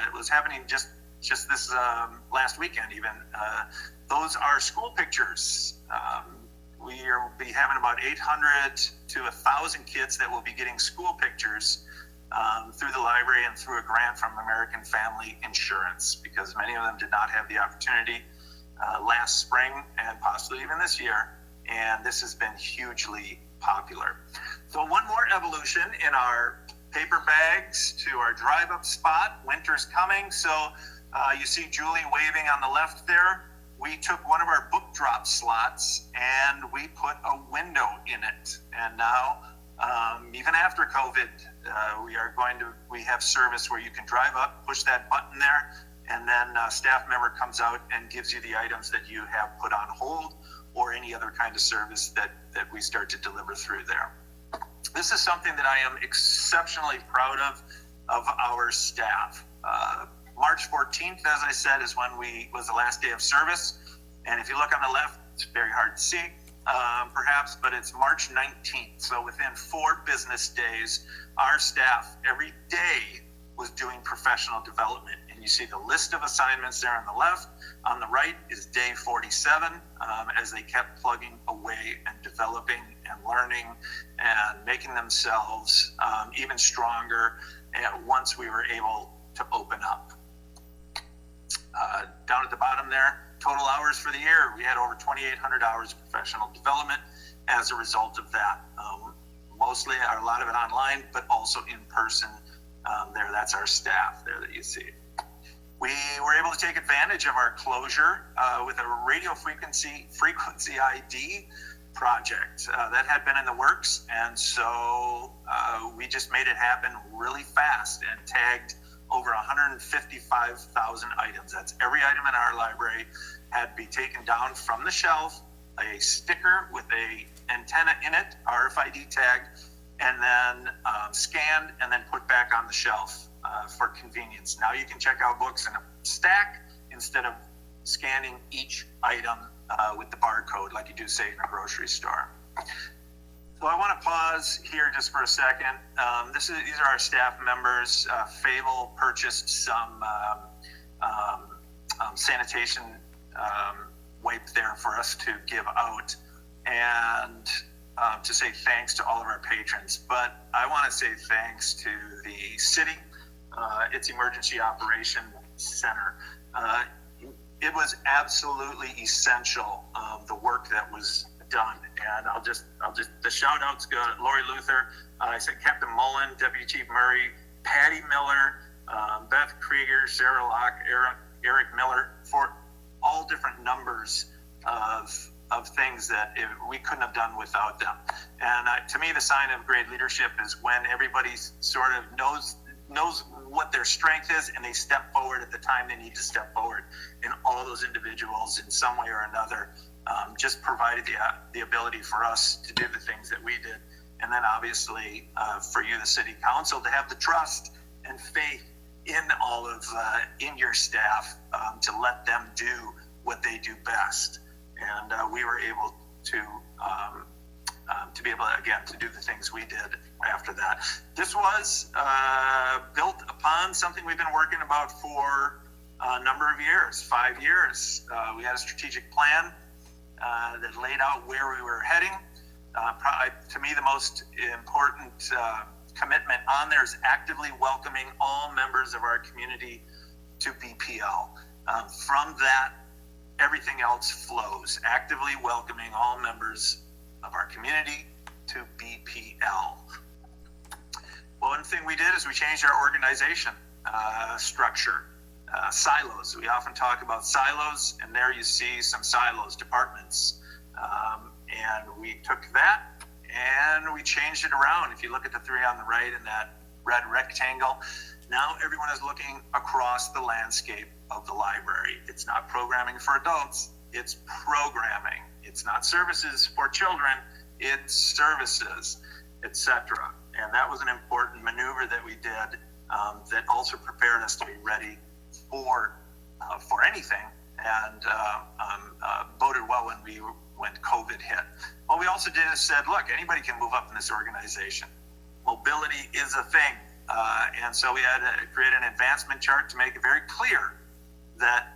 It was happening just this last weekend even. Those are school pictures. We will be having about 800 to 1,000 kids that will be getting school pictures through the library and through a grant from American Family Insurance, because many of them did not have the opportunity last spring and possibly even this year. And this has been hugely popular. So one more evolution in our paper bags to our drive-up spot. Winter's coming, so you see Julie waving on the left there. We took one of our book drop slots and we put a window in it. And now, even after COVID, we have service where you can drive up, push that button there, and then a staff member comes out and gives you the items that you have put on hold or any other kind of service that we start to deliver through there. This is something that I am exceptionally proud of our staff. March 14th, as I said, is when was the last day of service. And if you look on the left, it's very hard to see, perhaps, but it's March 19th. So within 4 business days, our staff every day was doing professional development. And you see the list of assignments there on the left. On the right is day 47, as they kept plugging away and developing and learning and making themselves even stronger once we were able to open up. Down at the bottom there, total hours for the year, we had over 2,800 hours of professional development as a result of that. Mostly, a lot of it online, but also in person. There, that's our staff there that you see. We were able to take advantage of our closure with a radio frequency ID project that had been in the works, and so we just made it happen really fast and tagged over 155,000 items. That's every item in our library had to be taken down from the shelf, a sticker with a antenna in it, RFID tag, and then scanned and then put back on the shelf for convenience. Now you can check out books in a stack instead of scanning each item with the barcode like you do, say, in a grocery store. So I want to pause here just for a second. These are our staff members. Fable purchased some sanitation wipe there for us to give out and to say thanks to all of our patrons. But I want to say thanks to the city, its Emergency Operation Center. It was absolutely essential, the work that was done. And I'll just the shout outs go to Lori Luther, I said Captain Mullen, Deputy Chief Murray, Patty Miller, Beth Krieger, Sarah Locke, Eric Miller, for all different numbers of things that we couldn't have done without them. And to me, the sign of great leadership is when everybody sort of knows what their strength is and they step forward at the time they need to step forward. And all those individuals in some way or another just provided the ability for us to do the things that we did. And then obviously for you, the city council, to have the trust and faith in all of in your staff to let them do what they do best. And we were able to be able to, again, to do the things we did after that. This was built upon something we've been working about for a number of years, 5 years. We had a strategic plan that laid out where we were heading. To me, the most important commitment on there is actively welcoming all members of our community to BPL. From that, everything else flows. Actively welcoming all members of our community to BPL. One thing we did is we changed our organization structure. Silos. We often talk about silos, and there you see some silos, departments. And we took that and we changed it around. If you look at the 3 on the right in that red rectangle, now everyone is looking across the landscape of the library. It's not programming for adults, it's programming. It's not services for children, it's services, etc. And that was an important maneuver that we did that also prepared us to be ready for anything, and boded well when COVID hit. What we also did is said, look, anybody can move up in this organization. Mobility is a thing. And so we had to create an advancement chart to make it very clear that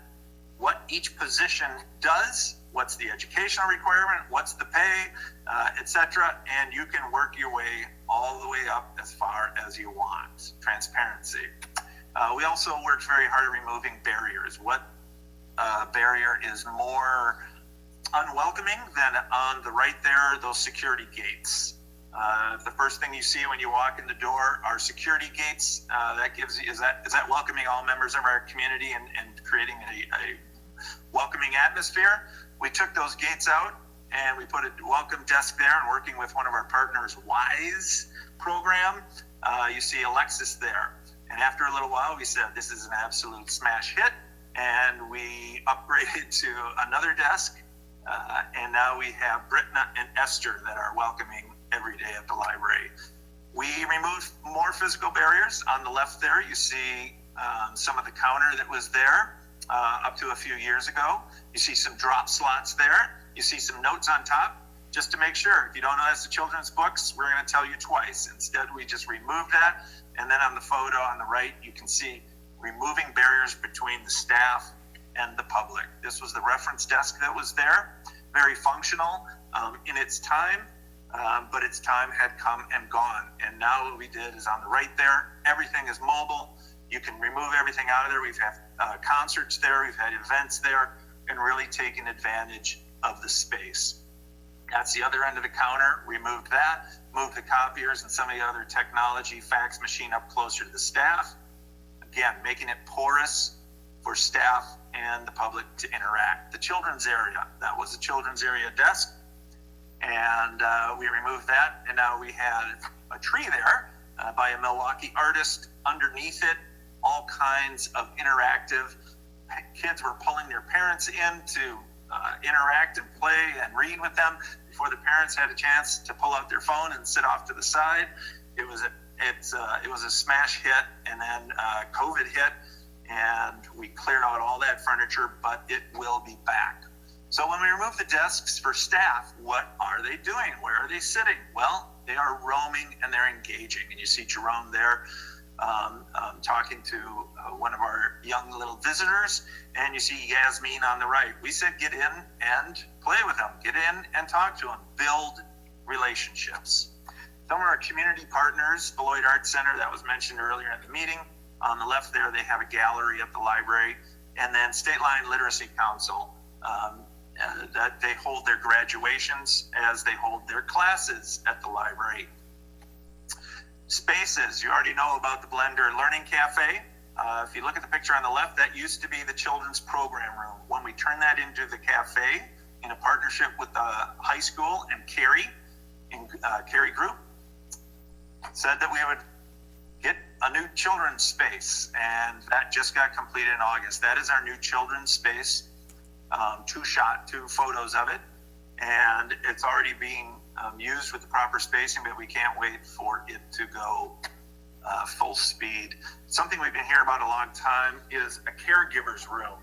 what each position does, what's the educational requirement, what's the pay, etc. And you can work your way all the way up as far as you want. Transparency. We also worked very hard at removing barriers. What barrier is more unwelcoming than on the right there, those security gates. The first thing you see when you walk in the door are security gates. That gives you, is that welcoming all members of our community and creating a welcoming atmosphere. We took those gates out and we put a welcome desk there, and working with one of our partners, WISE program, you see Alexis there. And after a little while, we said, this is an absolute smash hit. And we upgraded to another desk. And now we have Brittna and Esther that are welcoming every day at the library. We removed more physical barriers. On the left there, you see some of the counter that was there up to a few years ago. You see some drop slots there. You see some notes on top, just to make sure. If you don't know that's the children's books, we're going to tell you twice. Instead, we just removed that. And then on the photo on the right, you can see removing barriers between the staff and the public. This was the reference desk that was there, very functional in its time, but its time had come and gone. And now what we did is on the right there, everything is mobile. You can remove everything out of there. We've had concerts there, we've had events there, and really taken advantage of the space. That's the other end of the counter. Removed that, moved the copiers and some of the other technology, fax machine up closer to the staff. Again, making it porous for staff and the public to interact. The children's area, that was the children's area desk. And we removed that. And now we had a tree there by a Milwaukee artist. Underneath it, all kinds of interactive. Kids were pulling their parents in to interact and play and read with them before the parents had a chance to pull out their phone and sit off to the side. It was a smash hit, and then COVID hit, and we cleared out all that furniture, but it will be back. So when we remove the desks for staff, what are they doing? Where are they sitting? Well, they are roaming and they're engaging. And you see Jerome there talking to one of our young little visitors, and you see Yasmin on the right. We said get in and play with them, get in and talk to them, build relationships. Some of our community partners, Beloit Arts Center, that was mentioned earlier in the meeting. On the left there, they have a gallery at the library. And then State Line Literacy Council, that they hold their graduations as they hold their classes at the library. Spaces, you already know about the Blender Learning Cafe. If you look at the picture on the left, that used to be the children's program room. When we turned that into the cafe in a partnership with the high school and Carey Group, said that we would get a new children's space, and that just got completed in August. That is our new children's space. Two photos of it, and it's already being used with the proper spacing, but we can't wait for it to go full speed. Something we've been hearing about a long time is a caregiver's room.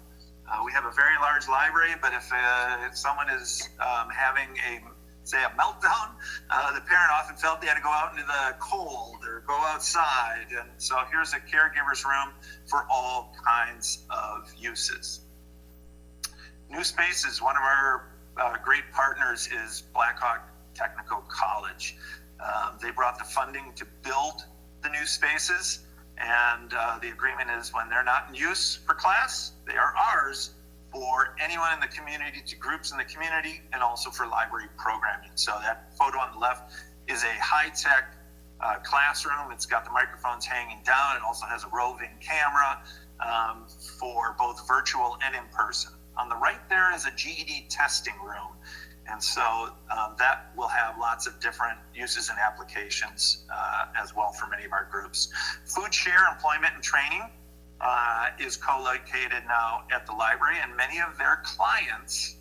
We have a very large library, but if someone is having a meltdown, the parent often felt they had to go out into the cold or go outside. And so here's a caregiver's room for all kinds of uses. New spaces, one of our great partners is Blackhawk Technical College. They brought the funding to build the new spaces, and the agreement is when they're not in use for class, they are ours for anyone in the community, to groups in the community, and also for library programming. So that photo on the left is a high-tech classroom. It's got the microphones hanging down. It also has a roving camera for both virtual and in person. On the right there is a GED testing room. And so that will have lots of different uses and applications as well for many of our groups. Food Share Employment and Training is co-located now at the library, and many of their clients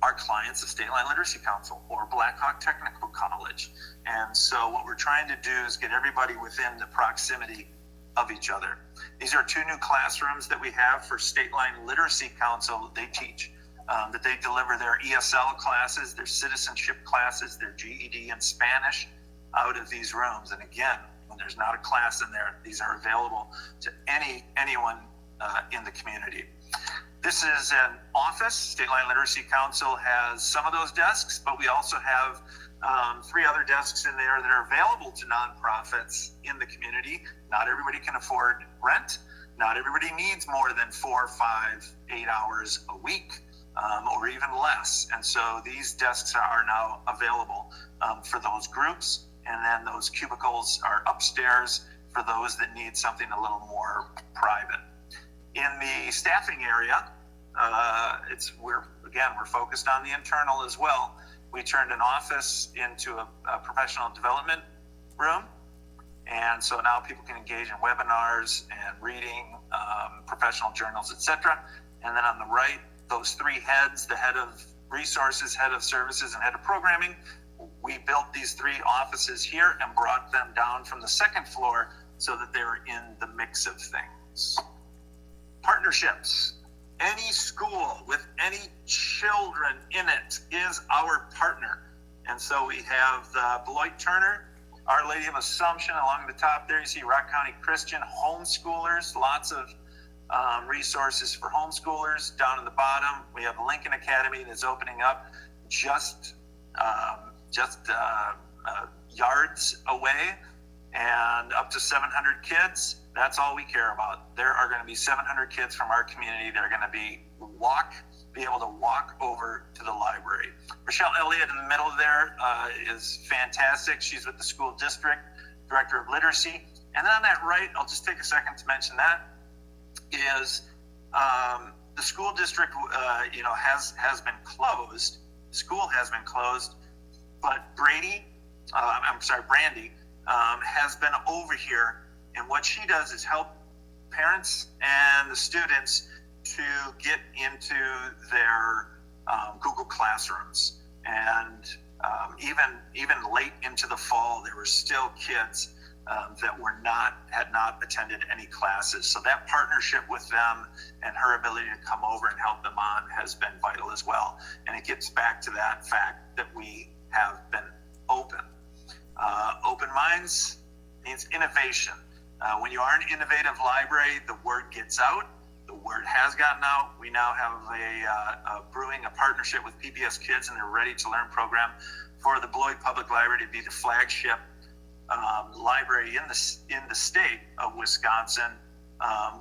are clients of State Line Literacy Council or Blackhawk Technical College. And so what we're trying to do is get everybody within the proximity of each other. These are two new classrooms that we have for State Line Literacy Council that they teach, that they deliver their ESL classes, their citizenship classes, their GED and Spanish out of these rooms. And again, when there's not a class in there, these are available to anyone in the community. This is an office. State Line Literacy Council has some of those desks, but we also have 3 other desks in there that are available to nonprofits in the community. Not everybody can afford rent. Not everybody needs more than 4, 5, 8 hours a week or even less. And so these desks are now available for those groups, and then those cubicles are upstairs for those that need something a little more private. In the staffing area, we're focused on the internal as well. We turned an office into a professional development room, and so now people can engage in webinars and reading, professional journals, etc. And then on the right, those three heads, the head of resources, head of services, and head of programming, we built these three offices here and brought them down from the second floor so that they're in the mix of things. Partnerships. Any school with any children in it is our partner. And so we have the Beloit Turner, Our Lady of Assumption along the top there. You see Rock County Christian, homeschoolers, lots of resources for homeschoolers. Down at the bottom, we have Lincoln Academy that's opening up just yards away, and up to 700 kids. That's all we care about. There are going to be 700 kids from our community that are going to be able to walk over to the library. Rochelle Elliott in the middle there is fantastic. She's with the school district, director of literacy. And then on that right, I'll just take a second to mention that, is the school district has been closed. School has been closed, but Brandy has been over here, and what she does is help parents and the students to get into their Google Classrooms. And even late into the fall, there were still kids that had not attended any classes. So that partnership with them and her ability to come over and help them on has been vital as well. And it gets back to that fact that we have been open. Open minds means innovation. When you are an innovative library, the word gets out. The word has gotten out. We now have brewing a partnership with PBS Kids and their Ready to Learn program for the Beloit Public Library to be the flagship library in the state of Wisconsin,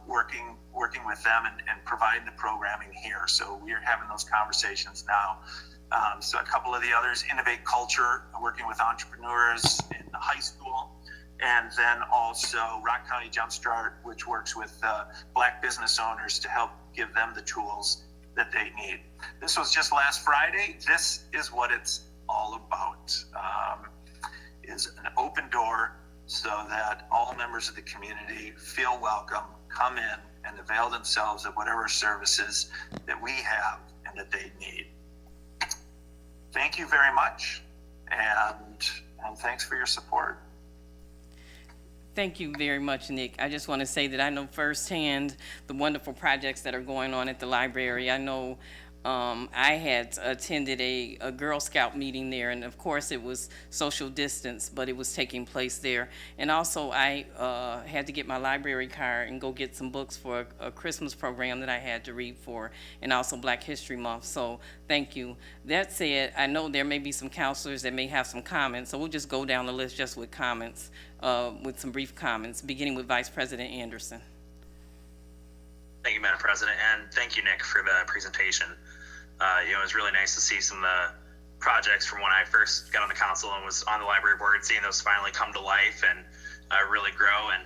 working with them and providing the programming here. So we are having those conversations now. So a couple of the others, Innovate Culture, working with entrepreneurs in the high school. And then also Rock County Jumpstart, which works with Black business owners to help give them the tools that they need. This was just last Friday. This is what it's all about, is an open door so that all members of the community feel welcome, come in and avail themselves of whatever services that we have and that they need. Thank you very much, and thanks for your support. Thank you very much, Nick. I just want to say that I know firsthand the wonderful projects that are going on at the library. I know I had attended a Girl Scout meeting there, and of course it was social distance, but it was taking place there. And also I had to get my library card and go get some books for a Christmas program that I had to read for, and also Black History Month. So thank you. That said, I know there may be some counselors that may have some comments, so we'll just go down the list just with comments, with some brief comments, beginning with Vice President Anderson. Thank you, Madam President, and thank you, Nick, for the presentation. It was really nice to see some of the projects from when I first got on the council and was on the library board, seeing those finally come to life and really grow. And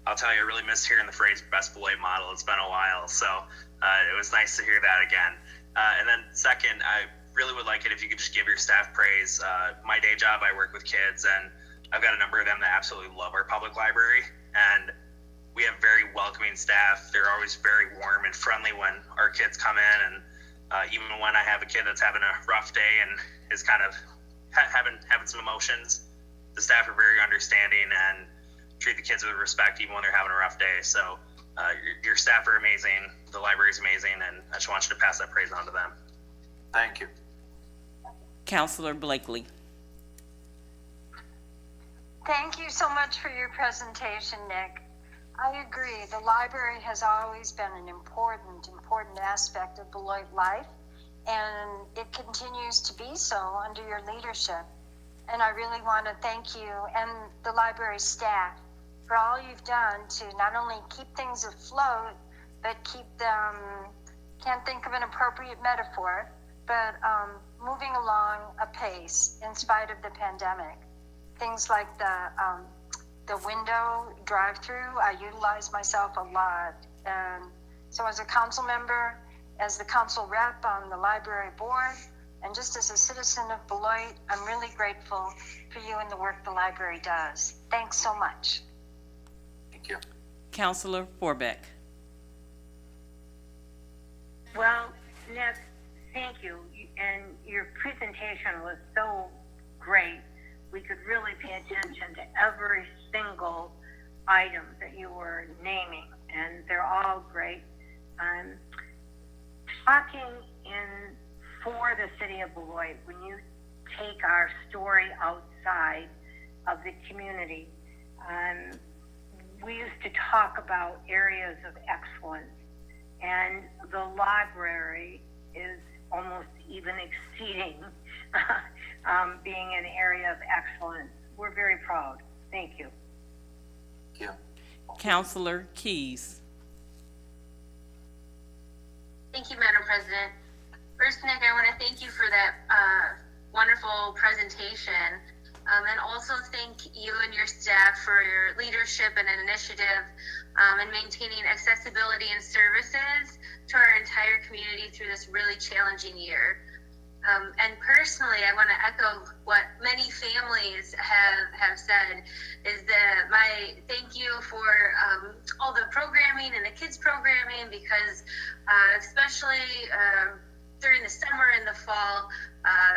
I'll tell you, I really missed hearing the phrase best Beloit model. It's been a while, so it was nice to hear that again. And then second, I really would like it if you could just give your staff praise. My day job, I work with kids, and I've got a number of them that absolutely love our public library, and we have very welcoming staff. They're always very warm and friendly when our kids come in, and even when I have a kid that's having a rough day and is kind of having some emotions, the staff are very understanding and treat the kids with respect even when they're having a rough day. So your staff are amazing, the library is amazing, and I just want you to pass that praise on to them. Thank you. Councilor Blakely. Thank you so much for your presentation, Nick. I agree. The library has always been an important aspect of Beloit life, and it continues to be so under your leadership. And I really want to thank you and the library staff for all you've done to not only keep things afloat, but keep them can't think of an appropriate metaphor, but moving along apace in spite of the pandemic. Things like the window drive-through, I utilize myself a lot. And so as a council member, as the council rep on the library board, and just as a citizen of Beloit, I'm really grateful for you and the work the library does. Thanks so much. Thank you. Councilor Forbeck. Well, Nick, thank you. And your presentation was so great. We could really pay attention to every single item that you were naming, and they're all great. Talking for the city of Beloit, when you take our story outside of the community, we used to talk about areas of excellence, and the library is almost even exceeding being an area of excellence. We're very proud. Thank you. Thank you. Councilor Keys. Thank you, Madam President. First, Nick, I want to thank you for that wonderful presentation. And also thank you and your staff for your leadership and initiative in maintaining accessibility and services to our entire community through this really challenging year. And personally, I want to echo what many families have said, is that my thank you for all the programming and the kids programming, because especially during the summer and the fall,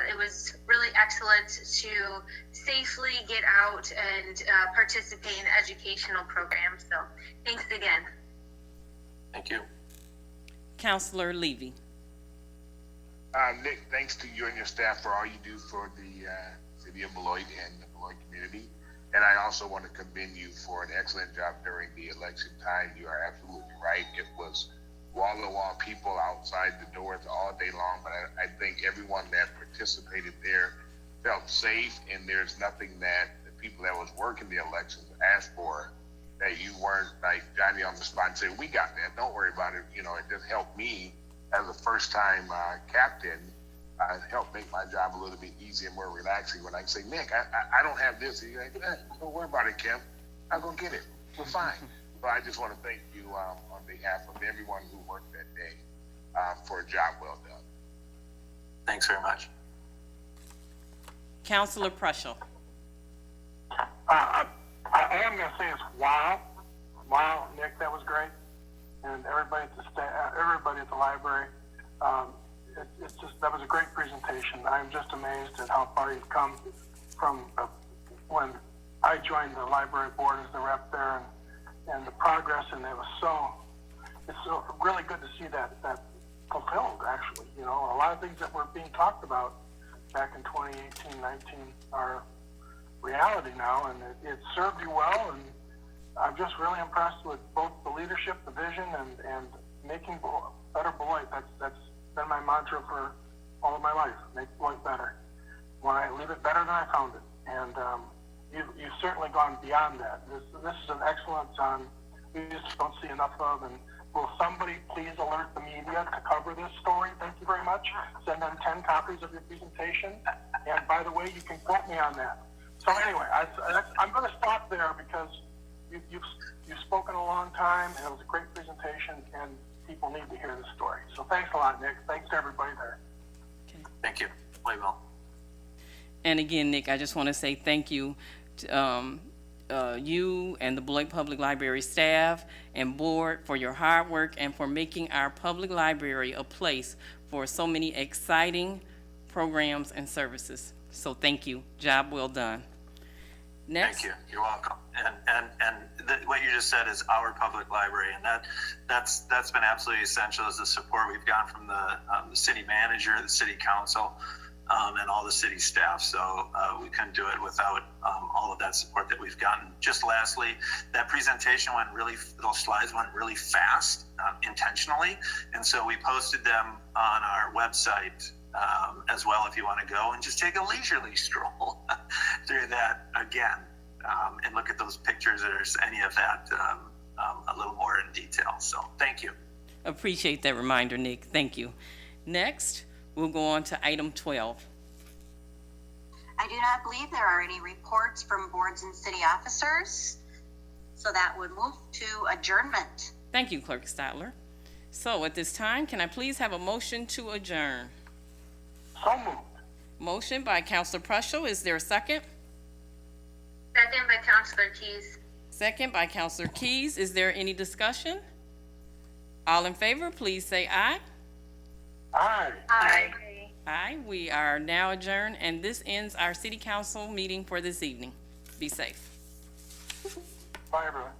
it was really excellent to safely get out and participate in educational programs. So thanks again. Thank you. Councilor Levy. Nick, thanks to you and your staff for all you do for the city of Beloit and the Beloit community. And I also want to commend you for an excellent job during the election time. You are absolutely right. It was wall-to-wall people outside the doors all day long, but I think everyone that participated there felt safe, and there's nothing that the people that was working the elections asked for that you weren't like Johnny on the spot and say, we got that, don't worry about it. You know, it just helped me as a first-time captain, helped make my job a little bit easier and more relaxing when I can say, Nick, I don't have this. And you're like, don't worry about it, Kim. I'm going to get it. We're fine. So I just want to thank you on behalf of everyone who worked that day for a job well done. Thanks very much. Councilor Prushel. I am going to say it's wow. Wow, Nick, that was great. And everybody at the everybody at the library, that was a great presentation. I'm just amazed at how far you've come from when I joined the library board as the rep there, and the progress, and it's so really good to see that fulfilled, actually. You know, a lot of things that were being talked about back in 2018, 19 are reality now, and it served you well, and I'm just really impressed with both the leadership, the vision, and making better Beloit. That's been my mantra for all of my life. Make Beloit better. When I leave it better than I found it. And you've certainly gone beyond that. This is an excellence we just don't see enough of. And will somebody please alert the media to cover this story? Thank you very much. Send them 10 copies of your presentation. And by the way, you can quote me on that. So anyway, I'm going to stop there because you've spoken a long time, and it was a great presentation, and people need to hear this story. So thanks a lot, Nick. Thanks to everybody there. Okay. Thank you. Play well. And again, Nick, I just want to say thank you to you and the Beloit Public Library staff and board for your hard work and for making our public library a place for so many exciting programs and services. So thank you. Job well done. Next. Thank you. You're welcome. And what you just said is our public library, and that's been absolutely essential as the support we've gotten from the city manager, the city council, and all the city staff. So we couldn't do it without all of that support that we've gotten. Just lastly, that presentation those slides went really fast, intentionally, and so we posted them on our website as well if you want to go and just take a leisurely stroll through that again and look at those pictures or any of that a little more in detail. So thank you. Appreciate that reminder, Nick. Thank you. Next, we'll go on to item 12. I do not believe there are any reports from boards and city officers, so that would move to adjournment. Thank you, Clerk Stotler. So at this time, can I please have a motion to adjourn? So moved. Motion by Counselor Prushel. Is there a second? Second by Counselor Keys. Second by Counselor Keys. Is there any discussion? All in favor, please say aye. Aye. Aye. Aye. We are now adjourned, and this ends our city council meeting for this evening. Be safe. Bye, everyone.